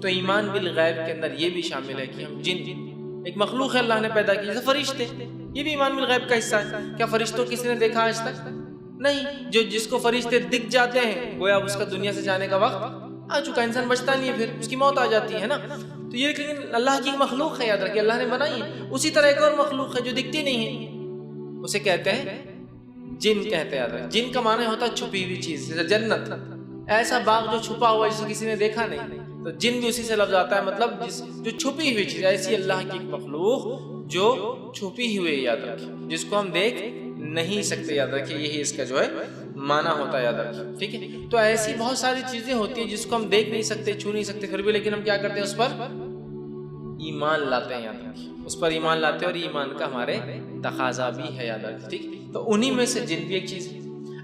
تو ایمان بالغیب کے اندر یہ بھی شامل ہے کہ ہم جن ایک مخلوق ہے اللہ نے پیدا کی، جیسے فرشتے، یہ بھی ایمان بالغیب کا حصہ ہے۔ کیا فرشتوں کسی نے دیکھا آج تک؟ نہیں۔ جس کو فرشتے دکھ جاتے ہیں گویا اس کا دنیا سے جانے کا وقت آ چکا، انسان بچتا نہیں ہے، پھر اس کی موت آ جاتی ہے نا۔ تو یہ لیکن اللہ کی مخلوق ہے، یاد رکھیے اللہ نے بنائی ہے۔ اسی طرح ایک اور مخلوق ہے جو دکھتی نہیں ہے، اسے کہتے ہیں جن، کہتے ہیں۔ یاد رکھیں جن کا معنی ہوتا ہے چھپی ہوئی چیز، جیسے جنت، ایسا باغ جو چھپا ہوا ہے جسے کسی نے دیکھا نہیں، تو جن بھی اسی سے لفظ آتا ہے، مطلب جو چھپی ہوئی چیز، ایسی اللہ کی ایک مخلوق جو چھپی ہوئی ہے، یاد رکھیں، جس کو ہم دیکھ نہیں سکتے، یاد رکھیں، یہی اس کا جو ہے معنی ہوتا ہے، یاد رکھیں، ٹھیک ہے۔ تو ایسی بہت ساری چیزیں ہوتی ہیں جس کو ہم دیکھ نہیں سکتے، چھو نہیں سکتے، پھر بھی لیکن ہم کیا کرتے ہیں؟ اس پر ایمان لاتے ہیں، یاد رکھیں، اس پر ایمان لاتے ہیں، اور ایمان کا ہمارے تقاضا بھی ہے، یاد رکھیں، ٹھیک۔ تو انہی میں سے جن بھی ایک چیز ہے۔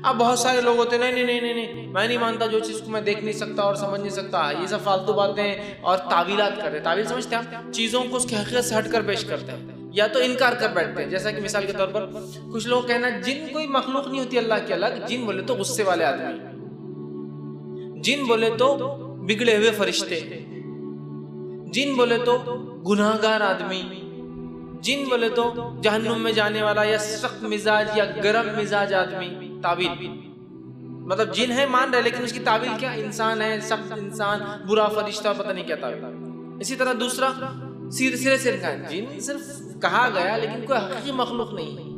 اب بہت سارے لوگ ہوتے ہیں نہیں میں نہیں مانتا جو چیز کو میں دیکھ نہیں سکتا اور سمجھ نہیں سکتا، یہ سب فالتو باتیں ہیں، اور تعویلات کرتے ہیں۔ تعویل سمجھتے ہیں آپ؟ چیزوں کو اس کی حقیقت سے ہٹ کر پیش کرتے ہیں، یا تو انکار کر بیٹھتے ہیں۔ جیسا کہ مثال کے طور پر کچھ لوگ کہنا جن کوئی مخلوق نہیں ہوتی اللہ کے الگ، جن بولے تو غصے والے آدمی، جن بولے تو بگڑے ہوئے فرشتے، جن بولے تو گناہگار آدمی، جن بولے تو جہنم میں جانے والا یا سخت مزاج یا گرم مزاج آدمی۔ تعویل مطلب جن ہے مان رہے، لیکن اس کی تعویل کیا؟ انسان ہے، سخت انسان، برا فرشتہ، پتہ نہیں کیا تعویل۔ اسی طرح دوسرا سرے سے انکار، جن صرف کہا گیا لیکن کوئی حقیقی مخلوق نہیں ہے،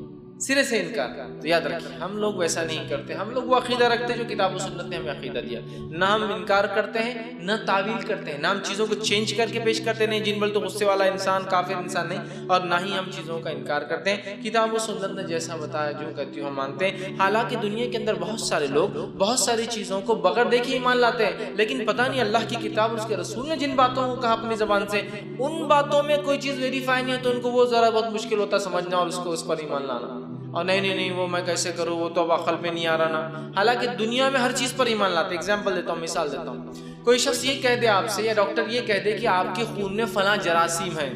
سرے سے انکار۔ تو یاد رکھیں ہم لوگ ویسا نہیں کرتے، ہم لوگ وہ عقیدہ رکھتے ہیں جو کتاب و سنت نے ہمیں عقیدہ دیا۔ نہ ہم انکار کرتے ہیں، نہ تعویل کرتے ہیں، نہ ہم چیزوں کو چینج کر کے پیش کرتے ہیں، جن بول تو غصے والا انسان، کافر انسان نہیں، اور نہ ہی ہم چیزوں کا انکار کرتے ہیں۔ کتاب و سنت نے جیسا بتایا جو کہتی ہوں ہم مانتے ہیں۔ حالانکہ دنیا کے اندر بہت سارے لوگ بہت ساری چیزوں کو بغیر دیکھے ایمان لاتے ہیں، لیکن پتہ نہیں اللہ کی کتاب اور اس کے رسول نے جن باتوں کو کہا اپنی زبان سے، ان باتوں میں کوئی چیز ویریفائی نہیں ہے، تو ان کو وہ ذرا بہت مشکل ہوتا سمجھنا اور اس پر ایمان لانا، اور نہیں وہ میں کیسے کروں، وہ تو اب عقل میں نہیں آ رہا نا۔ حالانکہ دنیا میں ہر چیز پر ایمان لاتے۔ اگزامپل دیتا ہوں، مثال دیتا ہوں۔ کوئی شخص یہ کہہ دے آپ سے، یا ڈاکٹر یہ کہہ دے کہ آپ کے خون میں فلاں جراثیم ہے،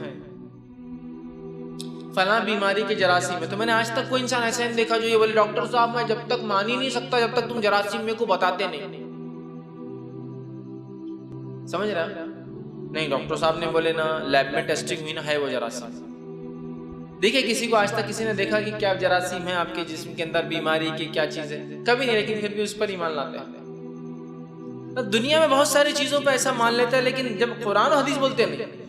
فلاں بیماری کے جراثیم ہے، تو میں نے آج تک کوئی انسان ایسا نہیں دیکھا جو یہ بولے ڈاکٹر صاحب میں جب تک مان ہی نہیں سکتا جب تک تم جراثیم میں کو بتاتے نہیں۔ سمجھ رہا؟ نہیں ڈاکٹر صاحب نے بولے نا، لیب میں ٹیسٹنگ ہوئی نا، ہے وہ جراثیم۔ دیکھیں کسی کو آج تک کسی نے دیکھا کہ کیا جراثیم ہے آپ کے جسم کے اندر، بیماری کی کیا چیز ہے؟ کبھی نہیں، لیکن پھر بھی اس پر ایمان لاتے ہیں۔ دنیا میں بہت ساری چیزوں پہ ایسا مان لیتا ہے، لیکن جب قرآن و حدیث بولتے ہیں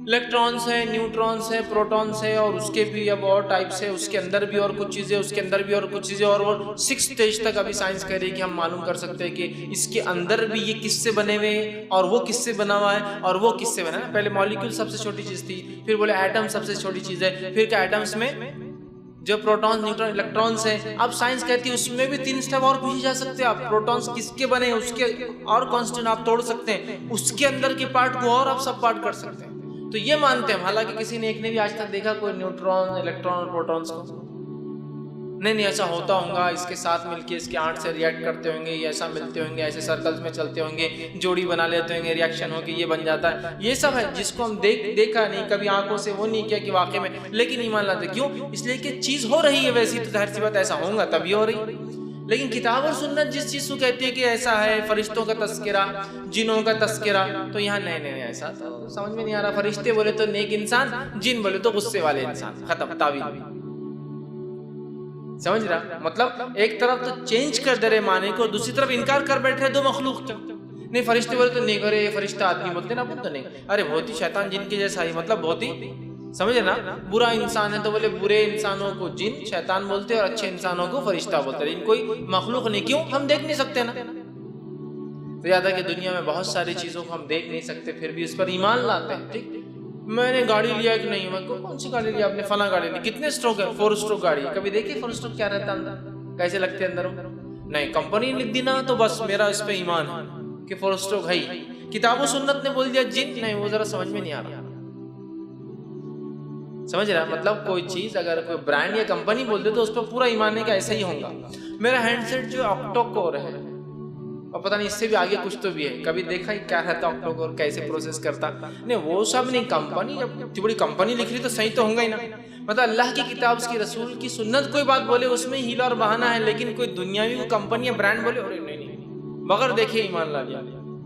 الیکٹرانس ہے، نیوٹرانس ہے، پروٹونس ہے، اور اس کے بھی اب اور ٹائپس ہے، اس کے اندر بھی اور کچھ چیزیں، اس کے اندر بھی اور کچھ چیزیں، اور وہ 6 اسٹیج تک ابھی سائنس کہہ رہی ہے کہ ہم معلوم کر سکتے ہیں کہ اس کے اندر بھی یہ کس سے بنے ہوئے ہیں، اور وہ کس سے بنا ہوا ہے، اور وہ کس سے بنا ہے۔ پہلے مالیکول سب سے چھوٹی چیز تھی، پھر بولے ایٹم سب سے چھوٹی چیز ہے، پھر کہ ایٹمس میں جو پروٹونز، نیوٹرون، الیکٹرانس ہیں، اب سائنس کہتی ہے اس میں بھی 3 اسٹیپ اور پوچھے جا سکتے ہیں آپ، پروٹونز کس کے بنے ہیں، اس کے اور کانسٹنٹ آپ توڑ سکتے ہیں، اس کے اندر کے پارٹ کو اور آپ سب پارٹ کر سکتے ہیں۔ تو یہ مانتے ہیں، حالانکہ کسی نے ایک نے بھی آج تک دیکھا کوئی نیوٹرون، الیکٹرون اور پروٹونز کو؟ نہیں ایسا ہوتا ہوگا، اس کے ساتھ مل کے اس کے آنٹ سے ریئیکٹ کرتے ہوں گے، یہ ایسا ملتے ہوں گے، ایسے سرکلز میں چلتے ہوں گے، جوڑی بنا لیتے ہوں گے، ریاکشن ہو کے یہ بن جاتا ہے۔ یہ سب ہے جس کو ہم دیکھا نہیں، کبھی آنکھوں سے وہ نہیں کیا کہ واقعے میں، لیکن ایمان لاتے۔ کیوں؟ اس لیے کہ چیز ہو رہی ہے ویسی، تو ظاہر سی بات ایسا ہوگا تبھی ہو رہی۔ لیکن کتاب اور سنت جس چیز کو کہتی ہے کہ ایسا ہے، فرشتوں کا تذکرہ، جنوں کا تذکرہ، تو یہاں نہیں ایسا تو سمجھ میں نہیں آ رہا۔ فرشتے بولے تو نیک انسان، جن بولے تو غصے والے انسان، ختم تعویل۔ سمجھ رہا؟ مطلب ایک طرف تو چینج کر دے رہے معنی کو، دوسری طرف انکار کر بیٹھے دو مخلوق کا۔ نہیں فرشتے بولے تو نیک، ارے فرشتہ آدمی بولتے نا، تو نہیں، ارے بہت ہی شیطان جن کے جیسا ہی، مطلب بہت ہی، سمجھے نا، برا انسان ہے تو بولے برے انسانوں کو جن، شیطان بولتے، اور اچھے انسانوں کو فرشتہ بولتے، لیکن کوئی مخلوق نہیں۔ کیوں؟ ہم دیکھ نہیں سکتے نا۔ تو یاد ہے کہ دنیا میں بہت ساری چیزوں کو ہم دیکھ نہیں سکتے، پھر بھی اس پر ایمان لاتے ہیں۔ ٹھیک، میں نے گاڑی لیا کہ نہیں، میں کون سی گاڑی لیا آپ نے؟ فلاں گاڑی لی۔ کتنے اسٹروک ہے؟ 4 اسٹروک گاڑی۔ کبھی دیکھیے 4 اسٹروک کیا رہتا ہے اندر، کیسے لگتے اندر؟ نہیں، کمپنی نے لکھ دی نا تو بس میرا اس پہ ایمان ہے کہ 4 اسٹروک ہے ہی۔ کتاب و سنت نے بول دیا جن، نہیں وہ ذرا سمجھ میں نہیں آ رہا۔ سمجھ رہا؟ مطلب کوئی چیز اگر کوئی برانڈ یا کمپنی بول دے تو اس پہ پورا ایمان ہے کہ ایسا ہی ہوگا۔ میرا ہینڈ سیٹ جو آکٹو کور ہے، اور پتہ نہیں اس سے بھی آگے کچھ تو بھی ہے، کبھی دیکھا ہی کیا رہتا آکٹو کور، کیسے پروسیس کرتا؟ نہیں وہ سب نہیں، کمپنی جب بڑی کمپنی لکھ رہی تو صحیح تو ہوگا ہی نا۔ مطلب اللہ کی کتاب، اس کی رسول کی سنت کوئی بات بولے اس میں ہیلا اور بہانہ ہے، لیکن کوئی دنیاوی کوئی کمپنی یا برانڈ بولے، نہیں بغیر دیکھے ایمان لا لیا،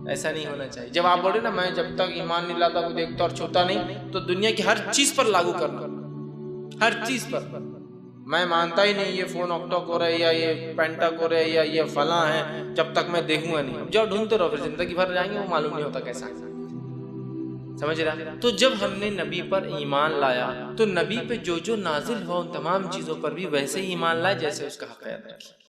ایسا نہیں ہونا چاہیے. جب آپ بول رہے نا میں جب تک ایمان نہیں لاتا کوئی دیکھتا اور چھوتا نہیں، تو دنیا کی ہر چیز پر لاگو کرنا، ہر چیز پر. میں مانتا ہی نہیں یہ فون آکٹا کو رہے یا یہ پینٹا کو رہے یا یہ فلاں ہے، جب تک میں دیکھوں گا نہیں. جاؤ ڈھونڈتے رہو، پھر زندگی بھر جائیں گے، وہ معلوم نہیں ہوتا کیسا. سمجھ رہا؟ تو جب ہم نے نبی پر ایمان لایا تو نبی پہ جو جو نازل ہوا ان تمام چیزوں پر بھی ویسے ہی ایمان لائے جیسے اس کا حق ادا کیا.